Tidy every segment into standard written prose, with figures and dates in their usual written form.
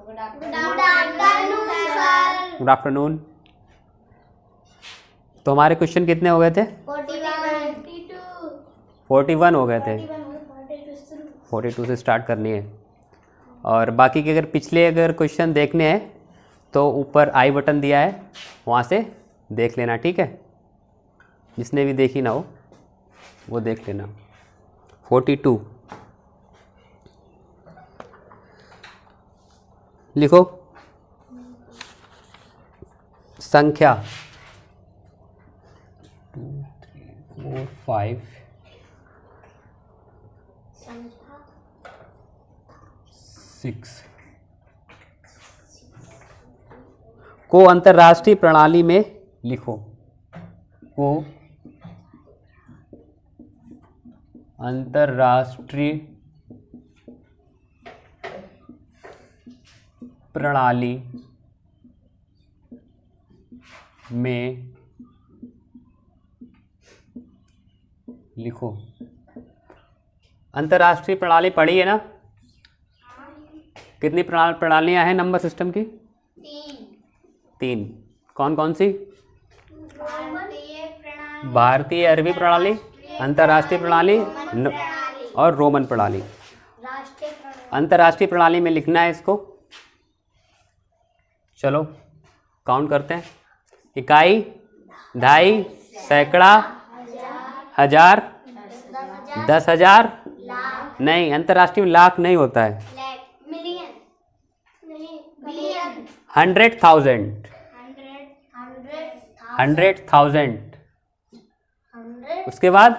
Good afternoon. तो हमारे question कितने हो गए थे? 41 हो गए थे। 42 से स्टार्ट करनी है। और बाकी के अगर पिछले क्वेश्चन देखने हैं तो ऊपर आई बटन दिया है, वहाँ से देख लेना, ठीक है। जिसने भी देखी ना हो वो देख लेना। 42 लिखो। संख्या 2 3 4 5 6 को अंतर्राष्ट्रीय प्रणाली में लिखो। को अंतर्राष्ट्रीय प्रणाली में लिखो। अंतर्राष्ट्रीय प्रणाली पढ़ी है ना? कितनी प्रणालियां हैं नंबर सिस्टम की? 3। कौन कौन सी? भारतीय अरबी प्रणाली, अंतर्राष्ट्रीय प्रणाली और रोमन प्रणाली। अंतर्राष्ट्रीय प्रणाली में लिखना है इसको। चलो काउंट करते हैं। इकाई, ढाई, सैकड़ा, हजार, 10,000। नहीं, अंतर्राष्ट्रीय में लाख नहीं होता है। 100,000। 100,000। उसके बाद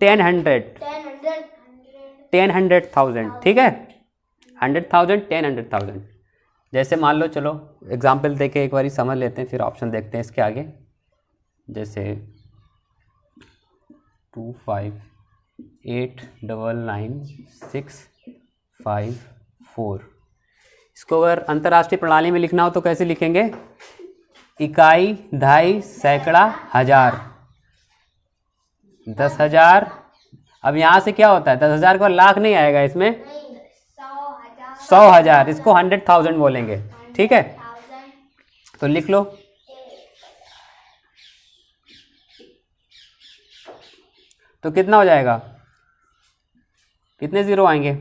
10,000। 10,000, ठीक है। 100,000, 10,000। जैसे मान लो, चलो एग्जाम्पल देके एक बारी समझ लेते हैं, फिर ऑप्शन देखते हैं इसके आगे। जैसे 25,8,9,9,6,5,4। इसको अगर अंतर्राष्ट्रीय प्रणाली में लिखना हो तो कैसे लिखेंगे? इकाई, ढाई, सैकड़ा, हजार, 10,000। अब यहाँ से क्या होता है? 10,000 के बाद लाख नहीं आएगा इसमें, 100,000। इसको 100,000 बोलेंगे, ठीक है। तो लिख लो। तो कितना हो जाएगा? कितने जीरो आएंगे?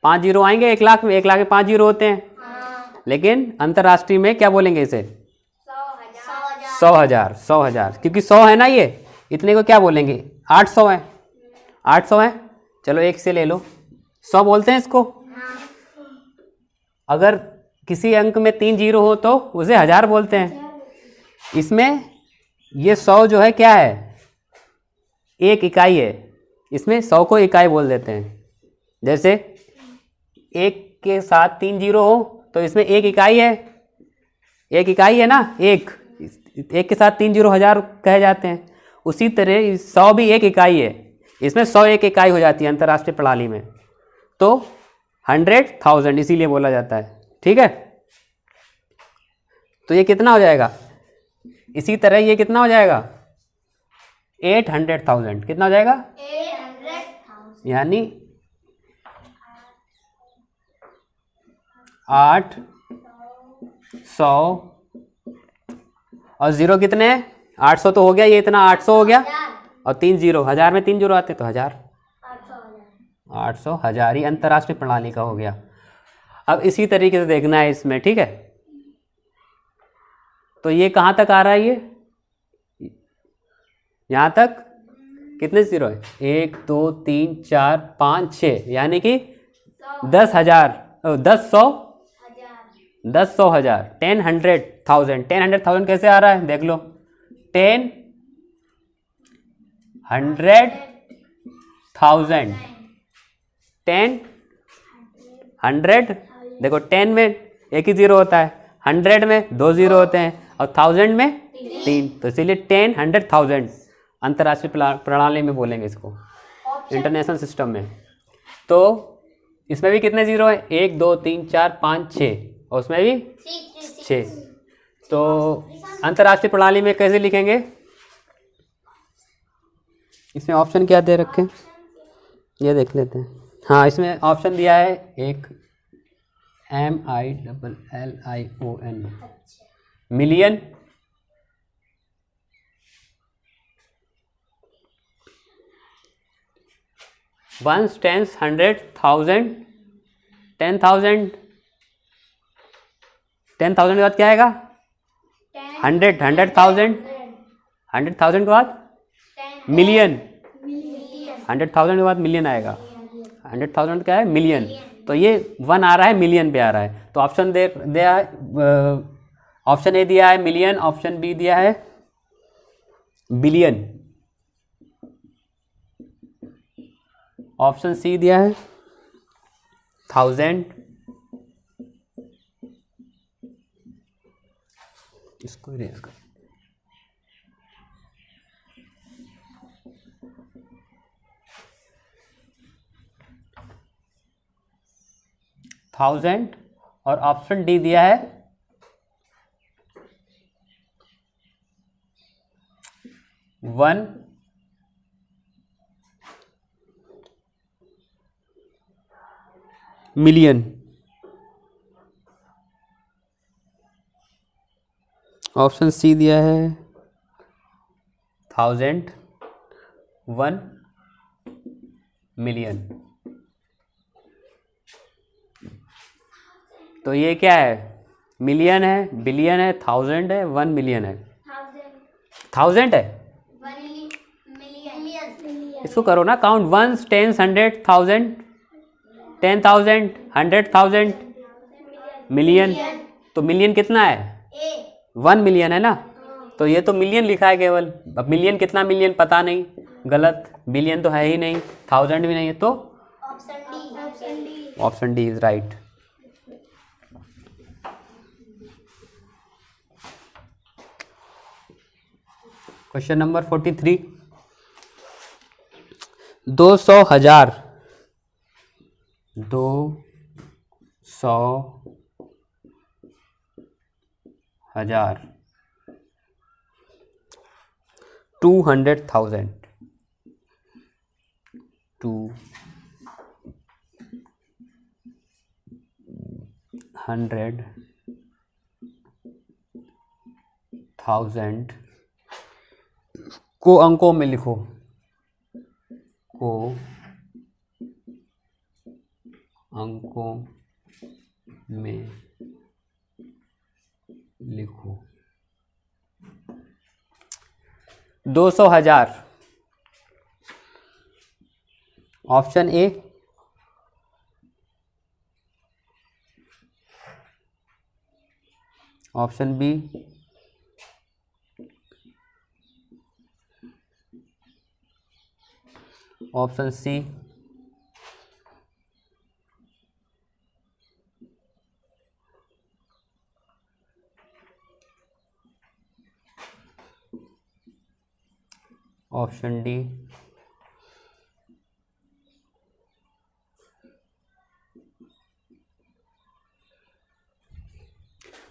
5 जीरो आएंगे 1 लाख में। 1 लाख में 5 जीरो होते हैं। लेकिन अंतर्राष्ट्रीय में क्या बोलेंगे इसे? 100,000। 100,000 क्योंकि 100 है ना, ये इतने को क्या बोलेंगे? 800 है। 800 है। चलो 1 से ले लो, 100 बोलते हैं इसको। अगर किसी अंक में 3 जीरो हो तो उसे हजार बोलते हैं। इसमें ये 100 जो है क्या है? एक इकाई है। इसमें 100 को इकाई बोल देते हैं। जैसे 1 के साथ 3 जीरो हो तो इसमें एक इकाई है। एक इकाई है ना, एक के साथ 3 जीरो हजार कहे जाते हैं। उसी तरह 100 भी एक इकाई है। इसमें 100 एक इकाई हो जाती है अंतर्राष्ट्रीय प्रणाली में। तो 100,000 इसीलिए बोला जाता है, ठीक है। तो ये कितना हो जाएगा? इसी तरह ये कितना हो जाएगा? 800,000। कितना हो जाएगा? 800,000। यानी 800 और जीरो कितने हैं? 800 तो हो गया, ये इतना 800 हो गया। और 3 जीरो, हजार में 3 जीरो आते तो 1000। 800 हजार ही अंतर्राष्ट्रीय प्रणाली का हो गया। अब इसी तरीके से देखना है इसमें, ठीक है। तो ये कहाँ तक आ रहा है? ये यहाँ तक कितने जीरो है? 1 2 3 4 5 6, यानी कि 10,000। 10,100 हजार। 10,100,000। 10,100,000 कैसे आ रहा है? देख लो। 10,100,000। 10,100। देखो 10 में एक ही जीरो होता है, 100 में 2 जीरो होते हैं और 1000 में 3। तो इसीलिए 10,100,000 अंतर्राष्ट्रीय प्रणाली में बोलेंगे इसको, इंटरनेशनल सिस्टम में। तो इसमें भी कितने जीरो है? 1 2 3 4 5 6 और उसमें भी 6। तो अंतर्राष्ट्रीय प्रणाली में कैसे लिखेंगे? इसमें ऑप्शन क्या दे रखे हैं ये देख लेते हैं। हाँ, इसमें ऑप्शन दिया है एक MILLION मिलियन, वंस, टेंस, 100,000, 10,000, 10,000 के बाद क्या आएगा? 100,000, 100,000 के बाद मिलियन, 100,000 के बाद मिलियन आएगा। 100,000 क्या है? मिलियन। तो ये 1 आ रहा है, मिलियन पे आ रहा है। तो ऑप्शन दिया है, ऑप्शन ए दिया है मिलियन, ऑप्शन बी दिया है बिलियन, ऑप्शन सी दिया है 1000। इसको इरेज कर। थाउजेंड, और ऑप्शन डी दिया है 1 मिलियन। ऑप्शन सी दिया है 1000, 1 मिलियन। तो ये क्या है? मिलियन है, बिलियन है, 1000 है, 1 मिलियन है। 1000 है। इसको करो ना काउंट, 1, 10, 100, 1000, 10,000, 100,000, मिलियन। तो मिलियन कितना है? 1 मिलियन है ना। तो ये तो मिलियन लिखा है केवल। अब मिलियन कितना मिलियन पता नहीं, गलत। बिलियन तो है ही नहीं, 1000 भी नहीं है, तो option D is right. Question number 43, 200 हजार, 200 हजार, 200,000, 200,000 को अंकों में लिखो, को अंकों में लिखो। 200 हजार, option A, option B, option C, option D.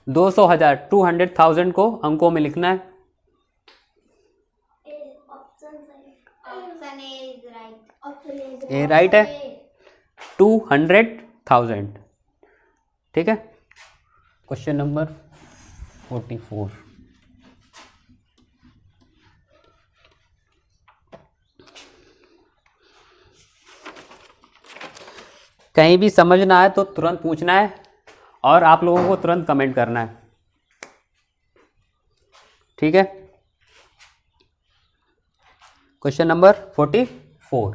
दो सौ हजार, 200,000 को अंकों में लिखना है। ए राइट है, 200,000। ठीक है। क्वेश्चन नंबर 44, कहीं भी समझ ना आए तो तुरंत पूछना है और आप लोगों को तुरंत कमेंट करना है। ठीक है। क्वेश्चन नंबर 44,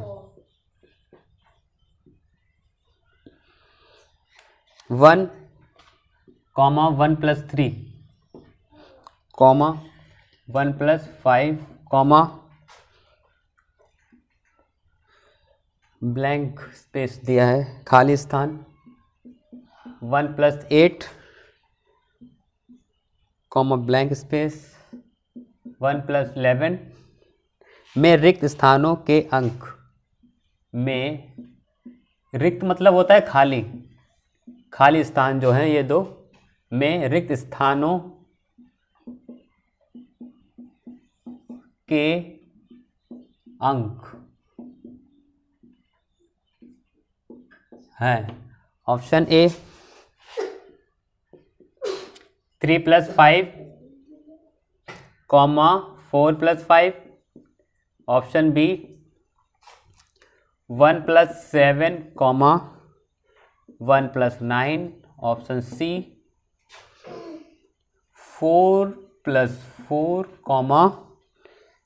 1, 1 + 3, 1 + 5, ब्लैंक स्पेस दिया है, खाली स्थान, 1 + 8, ब्लैंक स्पेस, 1 + 11 में रिक्त स्थानों के अंक में, रिक्त मतलब होता है खाली, खाली स्थान जो है ये दो, में रिक्त स्थानों के अंक है। Option A 3 + 5, 4 + 5। Option B 1 + 7, 1 + 9। Option C 4 + 4,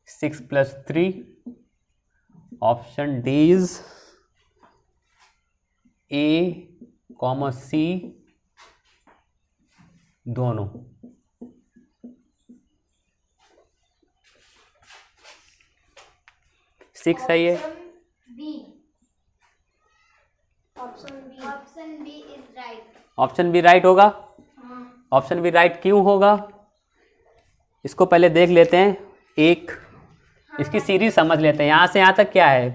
6 + 3। Option D is A, C, दोनों। सिक्स सही है। Option B is right. Option B right होगा। ऑप्शन बी राइट क्यों होगा, इसको पहले देख लेते हैं। एक इसकी सीरीज समझ लेते हैं। यहाँ से यहाँ तक क्या है,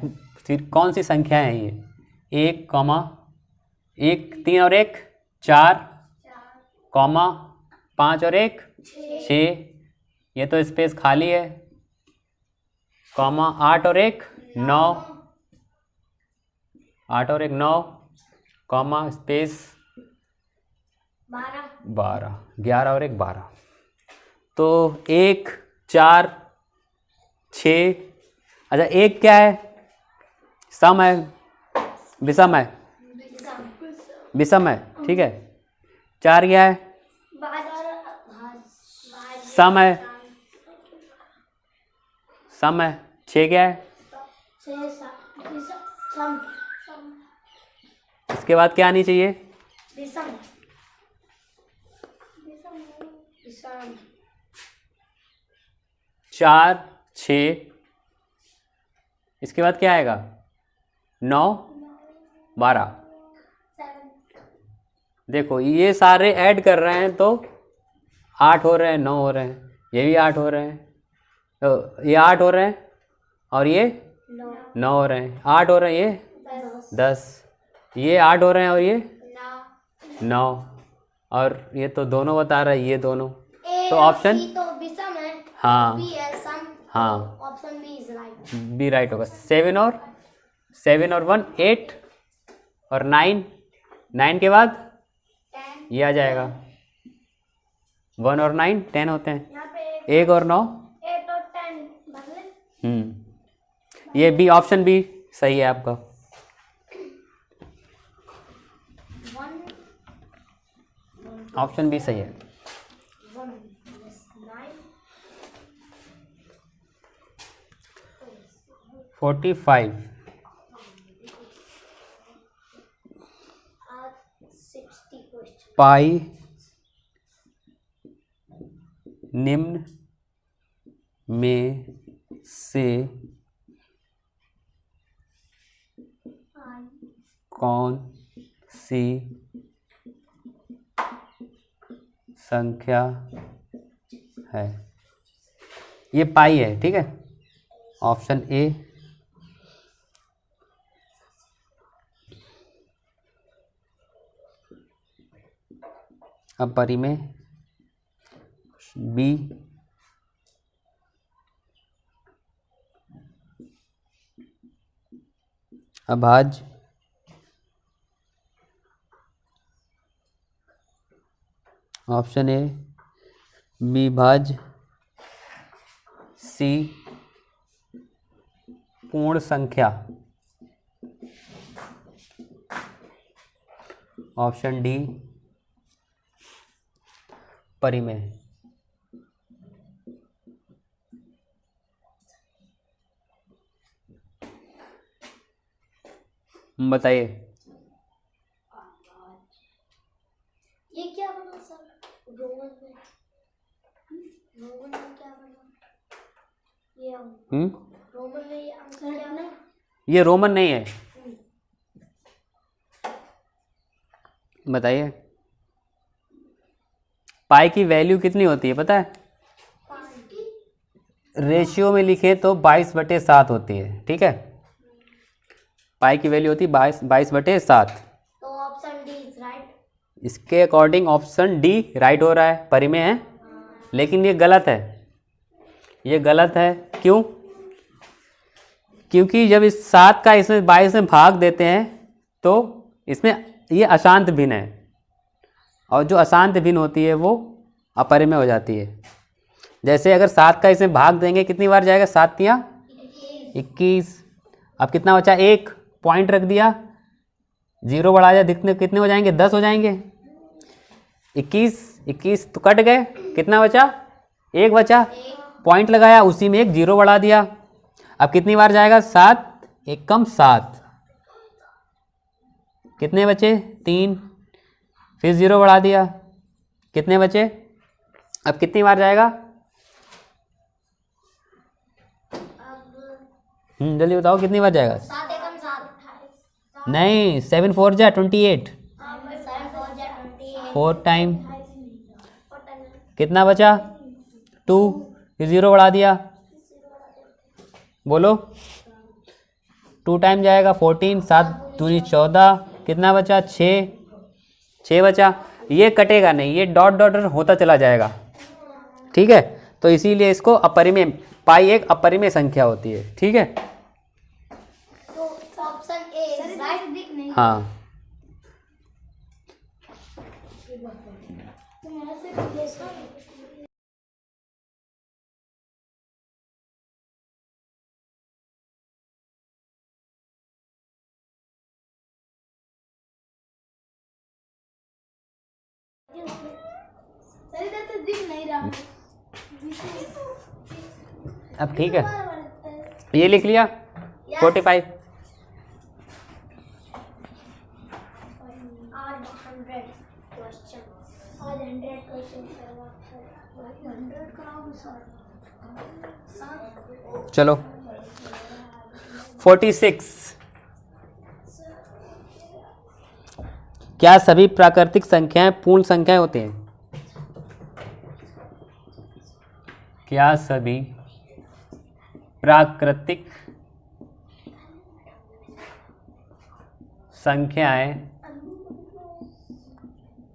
कौन सी संख्या है ये? 1, 3 और 1 4, 5 और 1 6। ये तो स्पेस खाली है। 8 और 1 9, 8 और 1 9, स्पेस 12, 11 और 1 12। तो 1 4 6। अच्छा, 1 क्या है? सम है, विषम है? विषम है, ठीक है। 4 क्या है? सम है, सम है। 6 क्या है? इसके बाद क्या आनी चाहिए? 4 6। इसके बाद क्या आएगा? 9 12। देखो ये सारे ऐड कर रहे हैं तो 8 हो रहे हैं, 9 हो रहे हैं, ये भी 8 हो रहे हैं, तो ये 8 हो रहे हैं और ये 9 हो रहे हैं। 8 हो रहे हैं, ये 10, ये 8 हो रहे हैं और ये 9, और ये तो दोनों बता रहा है, ये दोनों। तो ऑप्शन हाँ हाँ option B is right. B right होगा। 7 और 1 8 और 9 के बाद ये आ जाएगा। 1 और 9 10 होते हैं। 1 और 9 8 और 10 ये बी, ऑप्शन बी सही है आपका। ऑप्शन बी सही है। 45 पाई निम्न में से कौन सी संख्या है? ये पाई है, ठीक है। ऑप्शन ए अपरिमेय, बी अभाज्य, ऑप्शन ए बी भाज्य, सी पूर्ण संख्या, ऑप्शन डी परिमेय। बताइए। ये क्या बना सर? रोमन में क्या बना? ये रोमन में ये अंक क्या बना? ये रोमन नहीं है। बताइए। पाई की वैल्यू कितनी होती है पता है? रेशियो में लिखे तो 22/7 होती है, ठीक है। पाई की वैल्यू होती है 22/7। तो ऑप्शन डी इज राइट। इसके अकॉर्डिंग ऑप्शन डी राइट हो रहा है, परिमेय है। लेकिन ये गलत है, ये गलत है। क्यों? क्योंकि जब इस 7 का इसमें 22 में भाग देते हैं तो इसमें ये अशांत भिन्न है, और जो अशांत भिन्न होती है वो अपरिमेय हो जाती है। जैसे अगर 7 का इसमें भाग देंगे कितनी बार जाएगा, 7 तियाँ 21। अब कितना बचा, 1 पॉइंट रख दिया, 0 बढ़ा दिया, दिखने कितने हो जाएंगे, 10 हो जाएंगे। 21 तो कट गए, कितना बचा, 1 बचा, पॉइंट लगाया, उसी में एक 0 बढ़ा दिया। अब कितनी बार जाएगा, 7 एकम 7, कितने बचे, 3, फिर 0 बढ़ा दिया, कितने बचे। अब कितनी बार जाएगा, जल्दी बताओ कितनी बार जाएगा। 7 एकम 7 नहीं, 7 4 जा 28, 4 टाइम कितना बचा, 2, फिर 0 बढ़ा दिया, बोलो 2 टाइम जाएगा 14, 7 दूनी 14, कितना बचा, 6 बचा। ये कटेगा नहीं, ये डॉट डॉट होता चला जाएगा, ठीक है। तो इसीलिए इसको अपरिमेय, पाई एक अपरिमेय संख्या होती है, ठीक है। तो ऑप्शन ए राइट दिख नहीं। हाँ, तुम ऐसे कैसे सही तरह से दिख नहीं रहा। अब ठीक है, ये लिख लिया 45। आज 100 क्वेश्चन, आज 100 क्वेश्चन करवा, 100 कराओ सर। चलो 46, क्या सभी प्राकृतिक संख्याएं पूर्ण संख्याएं होती हैं। क्या सभी प्राकृतिक संख्याएं,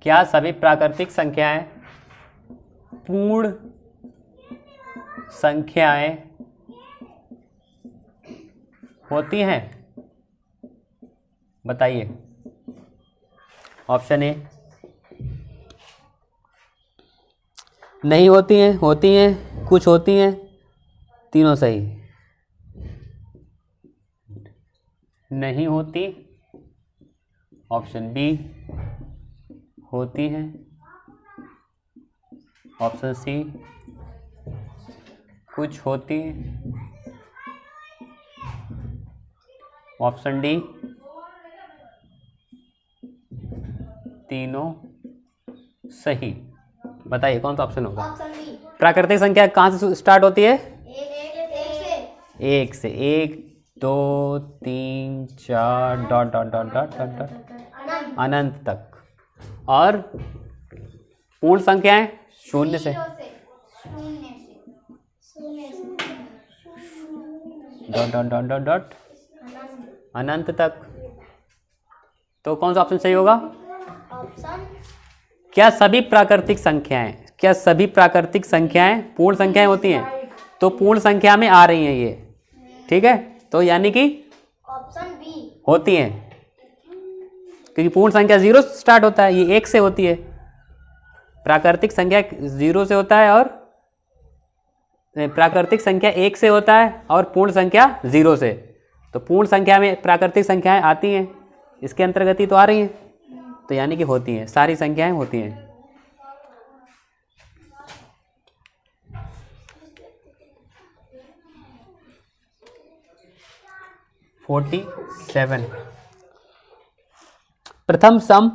क्या सभी प्राकृतिक संख्याएं पूर्ण संख्याएं होती हैं, बताइए। ऑप्शन ए, नहीं होती हैं, होती हैं, कुछ होती हैं, तीनों सही। नहीं होती, ऑप्शन बी, होती हैं, ऑप्शन सी, कुछ होती हैं, ऑप्शन डी, तीनों सही। बताइए कौन सा ऑप्शन होगा। Option B. प्राकृतिक संख्या कहाँ से स्टार्ट होती है, एक से 1, 2, 3, 4 dot dot dot dot dot dot अनंत तक, और पूर्ण संख्याएं शून्य से dot dot dot dot dot अनंत तक। तो कौन सा ऑप्शन सही होगा। ऑप्शन क्या सभी प्राकृतिक संख्याएं, क्या सभी प्राकृतिक संख्याएं पूर्ण संख्याएं होती हैं, तो पूर्ण संख्या में आ रही हैं ये, ठीक है। तो यानी कि ऑप्शन बी होती हैं, क्योंकि पूर्ण संख्या 0 से स्टार्ट होता है, ये 1 से होती है। प्राकृतिक संख्या 0 से होता है, और प्राकृतिक संख्या 1 से होता है, और पूर्ण संख्या 0 से। तो पूर्ण संख्या में प्राकृतिक संख्याएं आती हैं, इसके अंतर्गत ही तो आ रही हैं, तो यानी कि होती हैं, सारी संख्याएं होती हैं। (47) प्रथम सम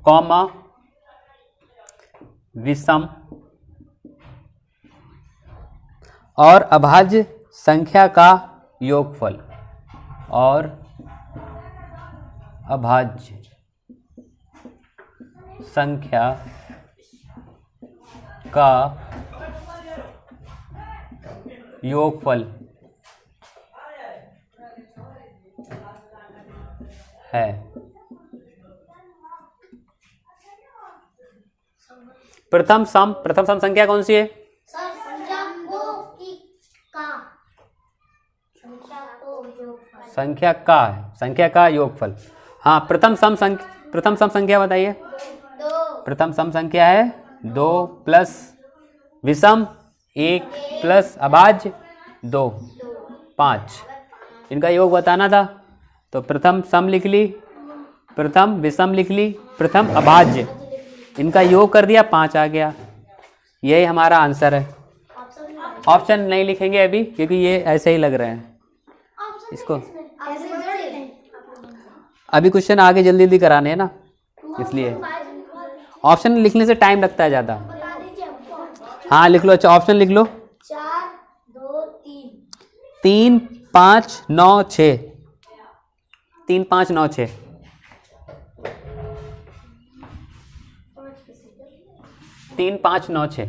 कॉमा विषम और अभाज्य संख्या का योगफल, और अभाज्य संख्या का योगफल है। प्रथम सम संख्या कौन सी है? सर संख्या को की का संख्या का योगफल। हाँ, प्रथम सम संख्या बताइए। प्रथम सम संख्या है 2 प्लस विषम 1 प्लस अभाज्य 2, 5। इनका योग बताना था, तो प्रथम सम लिख ली, प्रथम विषम लिख ली, प्रथम अभाज्य, इनका योग कर दिया, 5 आ गया। यही हमारा आंसर है। ऑप्शन नहीं लिखेंगे अभी क्योंकि ये ऐसे ही लग रहे हैं इसको। अभी क्वेश्चन आगे जल्दी जल्दी कराने हैं ना, इसलिए ऑप्शन लिखने से टाइम लगता है ज़्यादा। हाँ लिख लो। अच्छा ऑप्शन लिख लो। 4 2 3 3 5 9 6। 3 5 9 6। 3 5 9 6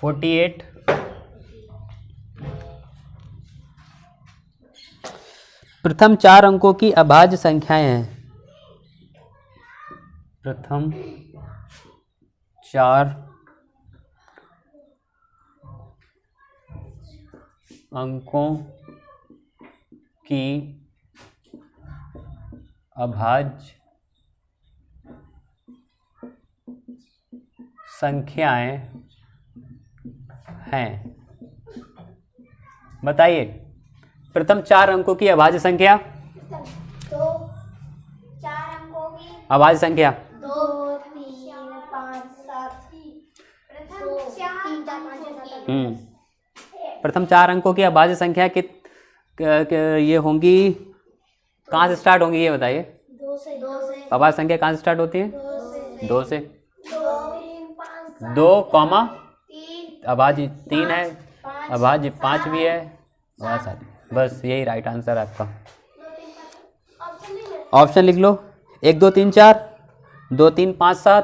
48। प्रथम 4 अंकों की अभाज्य संख्याएं हैं। प्रथम 4 अंकों की अभाज्य संख्याएं हैं। बताइए प्रथम 4 अंकों की अभाज्य संख्या। तो 4 अंकों की अभाज्य संख्या 2 3 5 7 प्रथम 4 5 प्रथम 4 अंकों की अभाज्य संख्या ये होंगी, कहाँ से स्टार्ट होंगी ये बताइए। 2 से अभाज्य संख्या कहाँ से स्टार्ट होती है? 2 से। 2 कॉमा 3 अभाज्य 3 है, अभाज्य 5 भी है, बस यही राइट आंसर है आपका। ऑप्शन लिख लो। 1 2 3 4 2 3 5 7।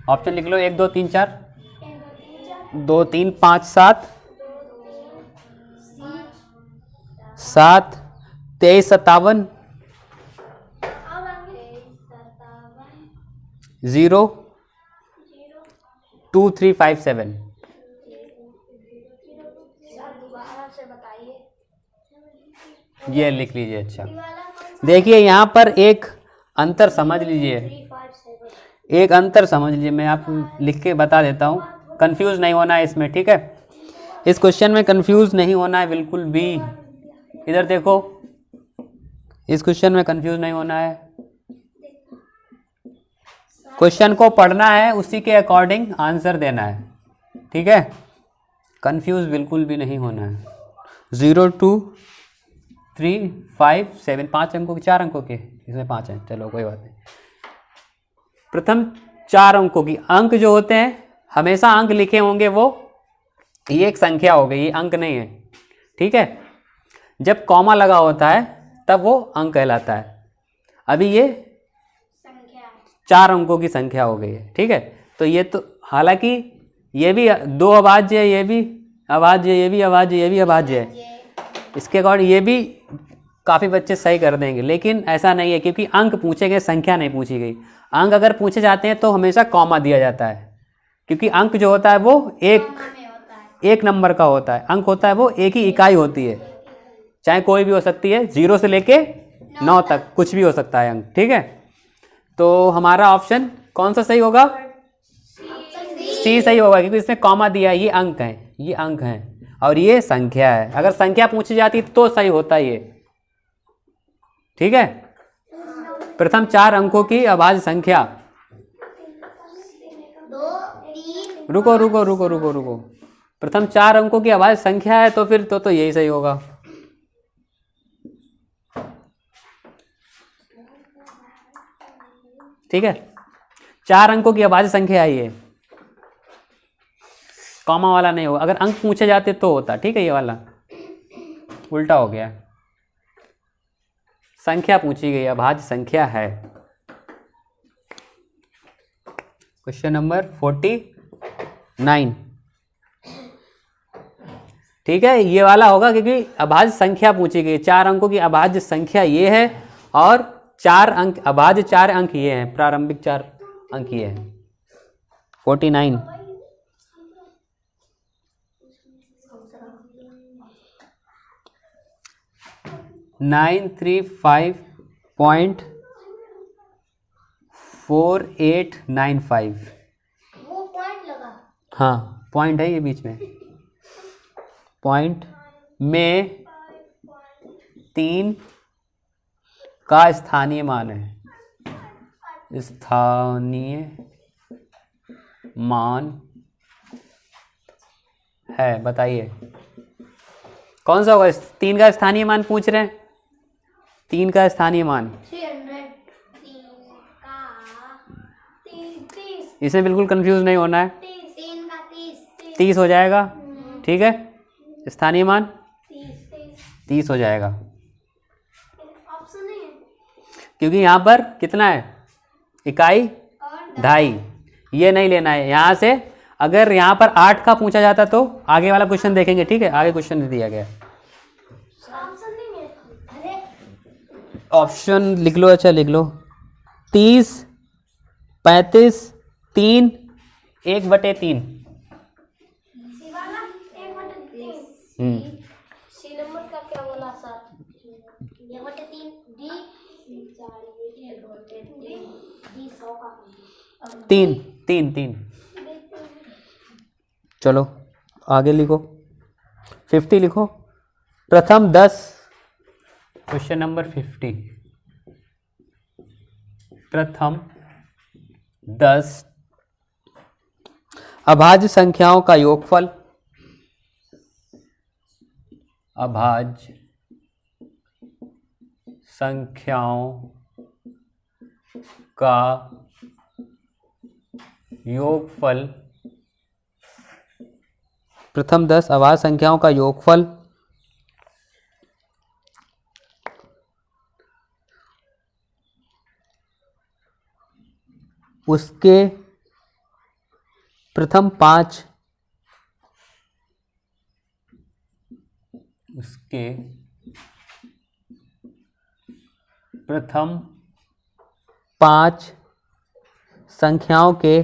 ऑप्शन लिख लो। 1 2 3 4 2 3 5 7 7 23 57 0 2 3 5 7। ये लिख लीजिए। अच्छा देखिए यहाँ पर एक अंतर समझ लीजिए, एक अंतर समझ लीजिए, मैं आपको लिख के बता देता हूँ, कंफ्यूज नहीं होना है इसमें, ठीक है। इस क्वेश्चन में कंफ्यूज नहीं होना है बिल्कुल भी। इधर देखो, इस क्वेश्चन में कंफ्यूज नहीं होना है। क्वेश्चन को पढ़ना है, उसी के अकॉर्डिंग आंसर देना है, ठीक है। कंफ्यूज बिल्कुल भी नहीं होना है। 0 2 3 5 7 5 अंकों के, 4 अंकों के, इसमें 5 हैं, चलो कोई बात नहीं। प्रथम 4 अंकों की, अंक जो होते हैं हमेशा अंक लिखे होंगे, वो ये एक संख्या हो गई, ये अंक नहीं है, ठीक है। जब कॉमा लगा होता है तब वो अंक कहलाता है। अभी ये 4 अंकों की संख्या हो गई है, ठीक है। तो ये तो हालांकि ये भी 2 अभाज्य है, ये भी अभाज्य, ये भी अभाज्य, ये भी अभाज्य है। इसके अकॉर्डिंग ये भी काफ़ी बच्चे सही कर देंगे, लेकिन ऐसा नहीं है क्योंकि अंक पूछे गए, संख्या नहीं पूछी गई। अंक अगर पूछे जाते हैं तो हमेशा कॉमा दिया जाता है, क्योंकि अंक जो होता है वो एक नंबर का होता है। अंक होता है वो एक ही इकाई होती है, चाहे कोई भी हो सकती है, 0 से लेके 9 तक कुछ भी हो सकता है अंक, ठीक है। तो हमारा ऑप्शन कौन सा सही होगा? सी सही होगा, क्योंकि इसमें कॉमा दिया है। ये अंक है, ये अंक है और ये संख्या है। अगर संख्या पूछी जाती तो सही होता ये, ठीक है। प्रथम 4 अंकों की अभाज्य संख्या। रुको रुको रुको रुको रुको, प्रथम 4 अंकों की अभाज्य संख्या है तो फिर तो यही सही होगा। ठीक है, 4 अंकों की अभाज्य संख्या है ये, कॉमा वाला नहीं होगा। अगर अंक पूछे जाते तो होता, ठीक है। ये वाला उल्टा हो गया, संख्या पूछी गई, अभाज्य संख्या है। क्वेश्चन नंबर 49, ठीक है। ये वाला होगा क्योंकि अभाज्य संख्या पूछी गई, 4 अंकों की अभाज्य संख्या ये है और 4 अंक, अभाज्य 4 अंक ये हैं, प्रारंभिक 4 अंक ये हैं। 49 935.4895। वो पॉइंट लगा। हाँ पॉइंट है ये बीच में, पॉइंट में 3 का स्थानीय मान है, स्थानीय मान है। बताइए कौन सा होगा? 3 का स्थानीय मान पूछ रहे हैं, 3 का स्थानीय मान। 300 30 इसमें बिल्कुल कंफ्यूज नहीं होना है, 3 का 30 30 हो जाएगा। ठीक है, स्थानीय मान 30 30 हो जाएगा, ऑप्शन नहीं है क्योंकि यहाँ पर कितना है? इकाई और 2.5, ये नहीं लेना है यहाँ से। अगर यहाँ पर 8 का पूछा जाता तो आगे वाला क्वेश्चन देखेंगे। ठीक है, आगे क्वेश्चन दिया गया है, ऑप्शन नहीं है। अरे ऑप्शन लिख लो। अच्छा लिख लो, 30, 35, 3, 1/3। सी वाला 1/3। हम्म, सी नंबर का क्या बोला सर? 1/3 डी 100 का 3 3 3। चलो आगे लिखो, 50 लिखो। प्रथम 10, क्वेश्चन नंबर 50। प्रथम 10 अभाज्य संख्याओं का योगफल, अभाज्य संख्याओं का योगफल, प्रथम 10 अभाज्य संख्याओं का योगफल उसके प्रथम 5, उसके प्रथम 5 संख्याओं के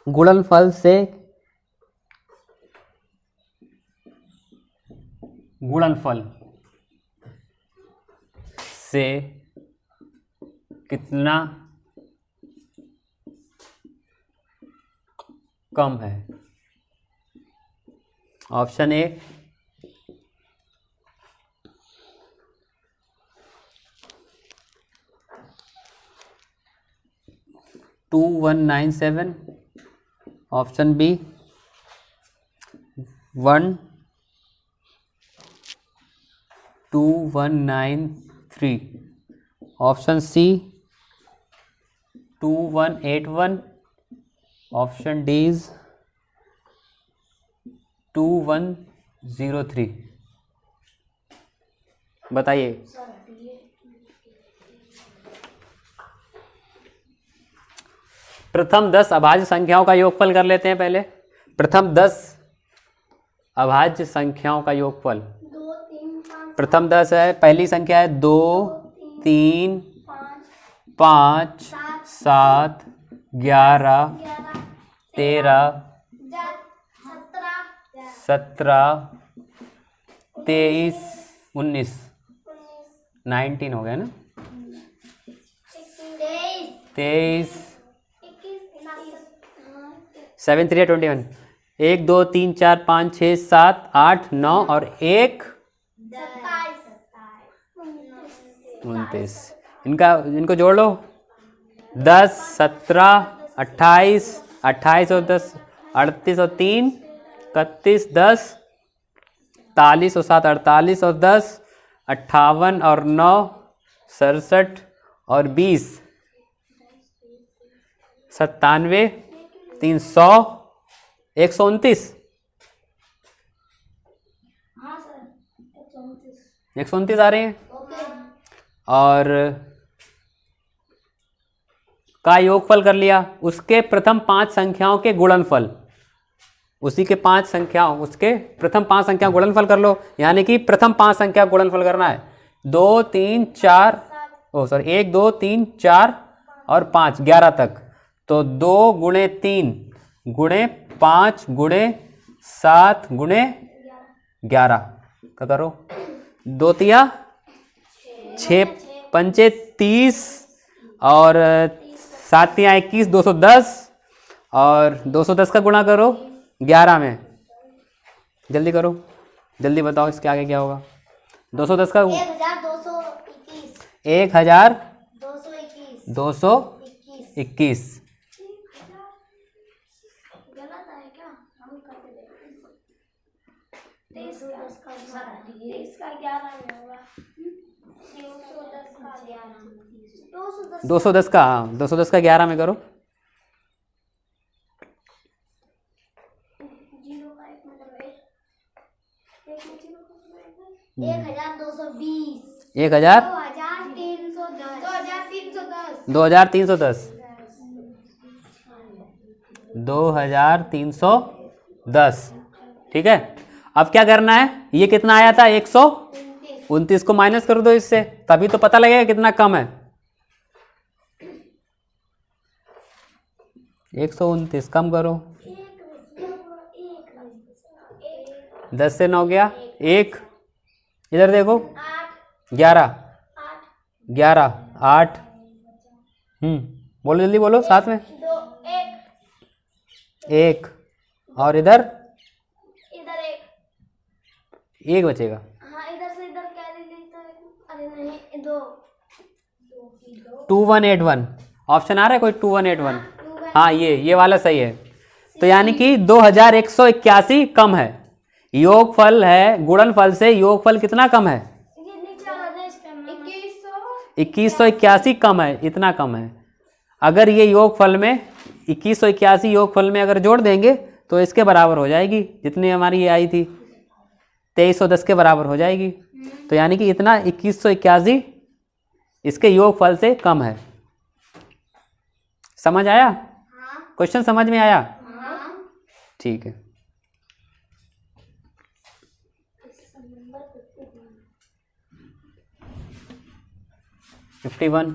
गुणनफल से कितना कम है? Option A 2197, option B 2193, option C 2181, option D 2103। बताइए। प्रथम 10 अभाज्य संख्याओं का योगफल कर लेते हैं पहले। प्रथम 10 अभाज्य संख्याओं का योगफल, 2 3 5 प्रथम 10 है, पहली संख्या है 2 3 5 7 11 13 17 23 19 19 हो गया ना, 23 7 3 21, 1 2 3 4 5 6 7 8 9 और 1 29। इनको जोड़ लो, 10 17 28 28 और 10 38 और 3 31 10 41 और 7 48 और 10 58 और 9 67 और 20 97 300 129। हाँ सर 129 आ रहे हैं। ओके और का योगफल कर लिया, उसके प्रथम 5 संख्याओं के गुणनफल, उसी के 5 संख्याओं, उसके प्रथम 5 संख्या गुणनफल कर लो, यानी कि प्रथम 5 संख्या गुणनफल करना है। 2 3 4 1 2 3 4 और 5 11 तक। तो 2 गुणे 3 गुणे 5 गुणे 7 गुणे 11 क्या करो, 2 तिया 6 पंचे 30 और 7 तिया 21, 210 और 210 का गुणा करो 11 में। जल्दी करो, जल्दी बताओ इसके आगे क्या होगा। 210 का 1221। गलत है क्या? हम करके देखेंगे। 23 का 11 में होगा। 210 का, हाँ 210 का 11 में करो। 2310। ठीक है, अब क्या करना है, ये कितना आया था 129 को माइनस कर दो इससे, तभी तो पता लगेगा कितना कम है। 129 कम करो, 10 से 9 गया 1, इधर देखो 11 8, बोलो जल्दी बोलो साथ में। 1 और इधर 1 बचेगा। हाँ, इधर से इधर क्या लेता है? अरे नहीं, 2 2181 ऑप्शन आ रहा है कोई? 2181, हाँ ये वाला सही है। तो यानी कि 2181 कम है। योगफल है, गुणनफल से योगफल कितना कम है? 2181 कम है, इतना कम है। अगर ये योगफल में 2181 योगफल में अगर जोड़ देंगे तो इसके बराबर हो जाएगी, जितनी हमारी ये आई थी 2310 के बराबर हो जाएगी। तो यानी कि इतना 2181 इसके योगफल से कम है। समझ आया? क्वेश्चन समझ में आया? ठीक है। हाँ, 51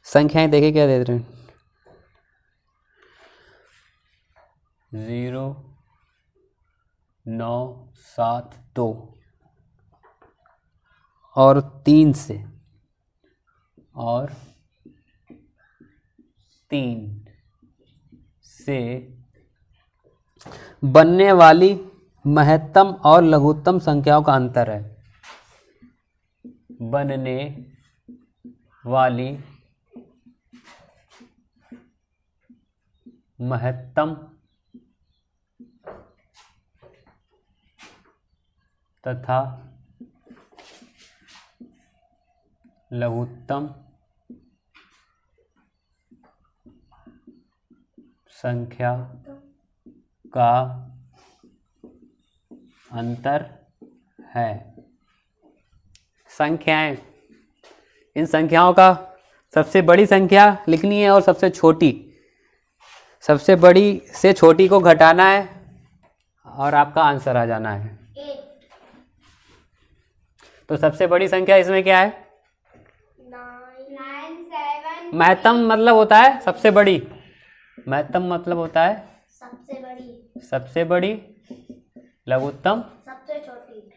संख्याएं देखे क्या दे रहे हैं? 0 9 7 2 और 3 से बनने वाली महत्तम और लघुत्तम संख्याओं का अंतर है। बनने वाली महत्तम तथा लघुत्तम संख्या का अंतर है। संख्याएं, इन संख्याओं का सबसे बड़ी संख्या लिखनी है और सबसे छोटी, सबसे बड़ी से छोटी को घटाना है और आपका आंसर आ जाना है। तो सबसे बड़ी संख्या इसमें क्या है? 9 7। महत्तम मतलब होता है सबसे बड़ी, महत्तम मतलब होता है सबसे बड़ी, लघुत्तम सबसे छोटी।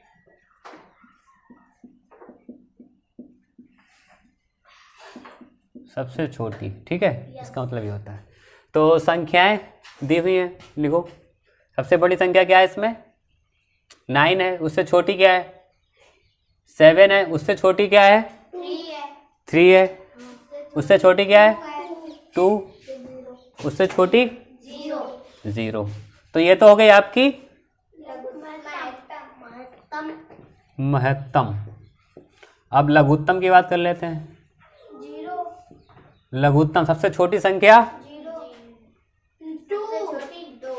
सबसे छोटी। ठीक है, इसका मतलब ये होता है। तो संख्याएं दी हुई हैं, लिखो। सबसे बड़ी संख्या क्या है इसमें? 9 है, उससे छोटी क्या है? 7 है, उससे छोटी क्या है? 3 है, उससे छोटी क्या है? 2, उससे छोटी 0। तो ये तो हो गई आपकी महत्तम। अब लघुत्तम की बात कर लेते हैं। लघुत्तम सबसे छोटी संख्या 0 2 छोटी 2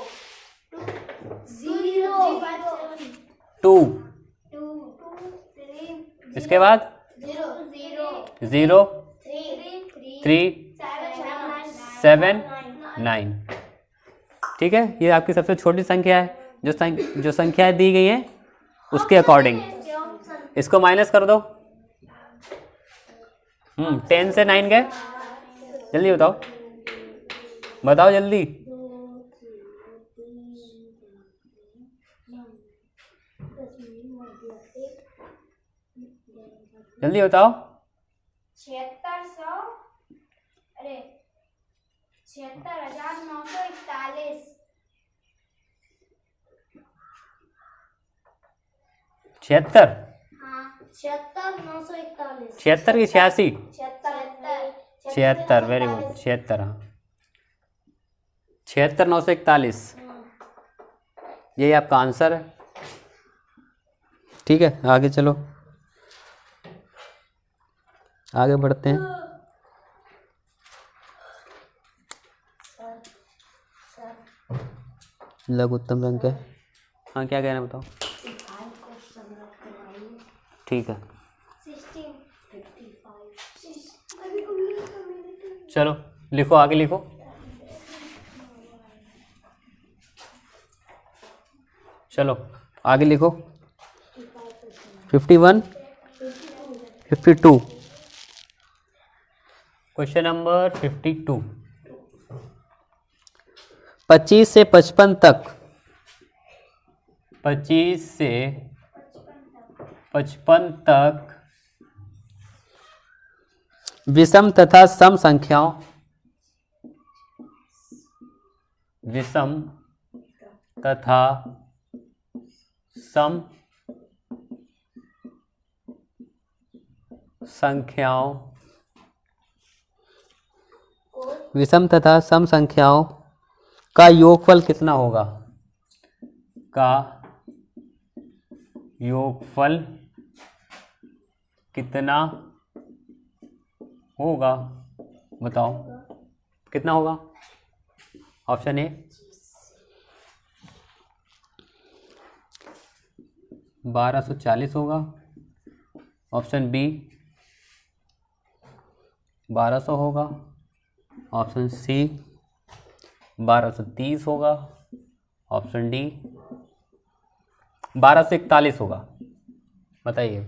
0 2। 2 3 इसके बाद 0 0 3 3 7 9। ठीक है, ये आपकी सबसे छोटी संख्या है। जो संख्याएं दी गई हैं उसके अकॉर्डिंग इसको माइनस कर दो। 10 से 9 गए, जल्दी बताओ, बताओ जल्दी। जल्दी बताओ। 7600 अरे 76,941 76 हाँ 76,941 76 की 86 76 वेरी गुड 76। हाँ 76,941 यही आपका आंसर है। ठीक है, आगे चलो, आगे बढ़ते हैं। लघुत्तम संख्या, हाँ क्या कहना बताओ। ठीक है, 1655 चलो लिखो, आगे लिखो। चलो आगे लिखो। 51 52 क्वेश्चन नंबर 52। 25 से 55 तक, 25 से 55 तक विषम तथा सम संख्याओं, विषम तथा सम संख्याओं, विषम तथा सम संख्याओं का योगफल कितना होगा, का योगफल कितना होगा, बताओ कितना होगा। ऑप्शन ए 1240 होगा, ऑप्शन बी 1200 होगा, ऑप्शन सी 1230 होगा, ऑप्शन डी 1241 होगा। बताइए।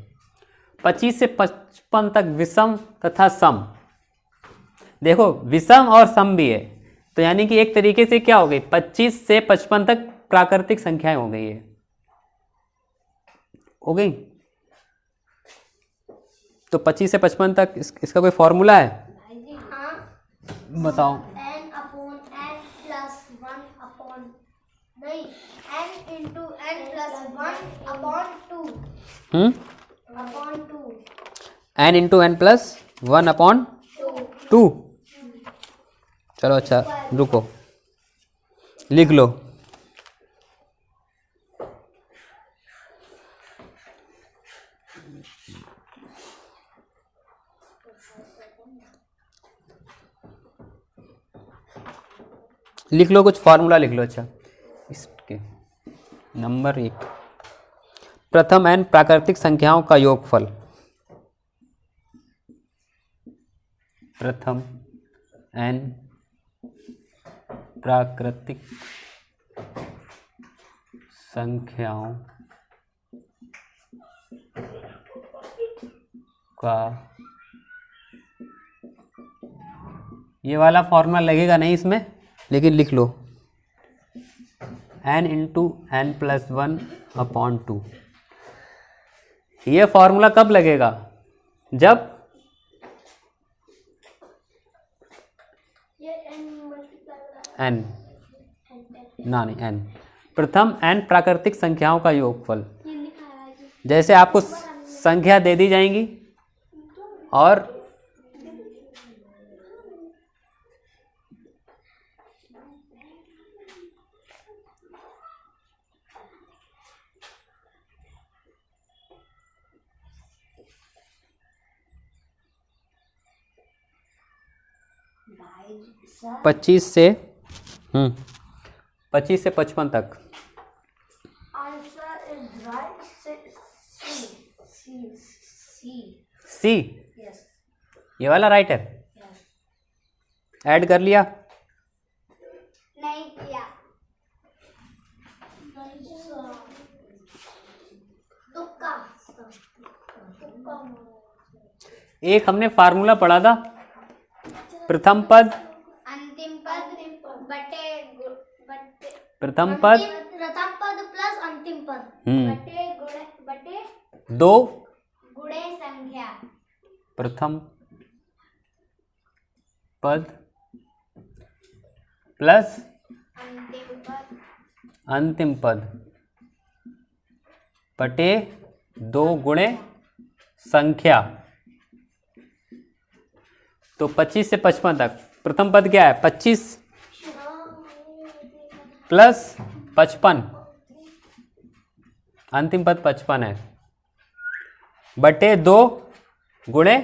25 से 55 तक विषम तथा सम, देखो विषम और सम भी है, तो यानी कि एक तरीके से क्या हो गई, 25 से 55 तक प्राकृतिक संख्याएं हो गई है, हो गई। तो 25 से 55 तक इसका कोई फॉर्मूला है, हाँ बताओ। n upon n plus 1 upon नहीं n into n plus 1 upon 2 upon 2 n into n plus 1 upon 2। चलो अच्छा रुको, लिख लो। लिख लो, कुछ फार्मूला लिख लो। अच्छा इसके नंबर 1, प्रथम n प्राकृतिक संख्याओं का योगफल, प्रथम n प्राकृतिक संख्याओं का, ये वाला फॉर्मूला लगेगा नहीं इसमें, लेकिन लिख लो n into n plus 1 upon 2। ये फॉर्मूला कब लगेगा, जब ये n मल्टीप्लाई n ना नहीं n, प्रथम n प्राकृतिक संख्याओं का योगफल। ये लिखा है जी। जैसे आपको संख्या दे दी जाएंगी और 25 से 25 से 55 तक। Answer is right. C, Yes. ये वाला राइट है। Yes. ऐड कर लिया। नहीं किया। तुक्का। एक हमने फार्मूला पढ़ा था, प्रथम पद अंतिम पद बटे प्रथम पद प्रथम पद प्लस अंतिम पद बटे दो गुणे संख्या। प्रथम पद प्लस अंतिम पद बटे दो गुणे संख्या। तो 25 से 55 तक प्रथम पद क्या है? 25 प्लस 55, अंतिम पद 55 है, बटे दो गुणे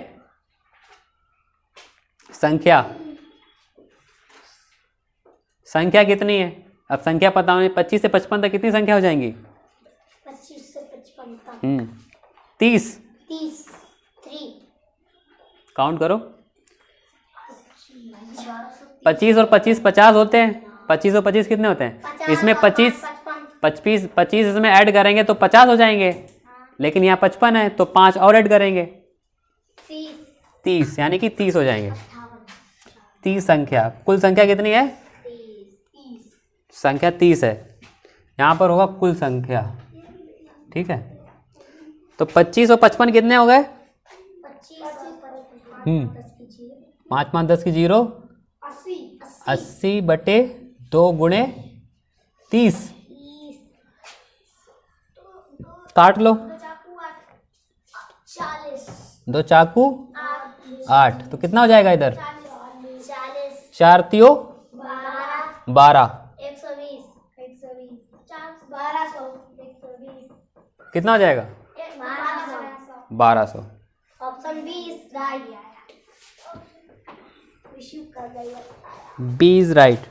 संख्या। संख्या कितनी है? अब संख्या पता होनी, 25 से 55 तक कितनी संख्या हो जाएंगी? 25 से 55 तक 30। 3 काउंट करो। 25 और 25 50 होते हैं। 25 और 25 कितने होते हैं? इसमें 25 इसमें ऐड करेंगे तो 50 हो जाएंगे, लेकिन यहाँ 55 है तो 5 और ऐड करेंगे 30, यानी कि 30 हो जाएंगे। 30 संख्या, कुल संख्या कितनी है? संख्या 30 है। यहाँ पर होगा कुल संख्या, ठीक है। तो 25 और 55 कितने हो गए? 5 5 10 की 0, 80 बटे 2 गुणे 30। काट लो। 2 चाकू 8, तो कितना हो जाएगा इधर? 4 तियो 12, 120 कितना हो जाएगा? 1200। Option B is right. B is right.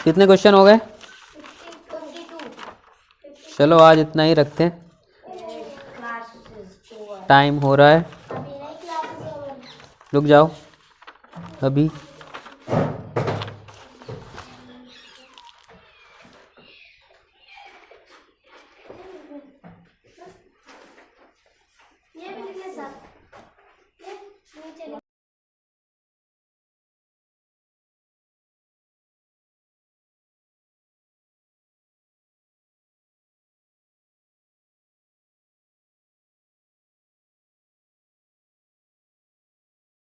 कितने क्वेश्चन हो गए? 22। चलो आज इतना ही रखते हैं, टाइम हो रहा है। रुक जाओ अभी।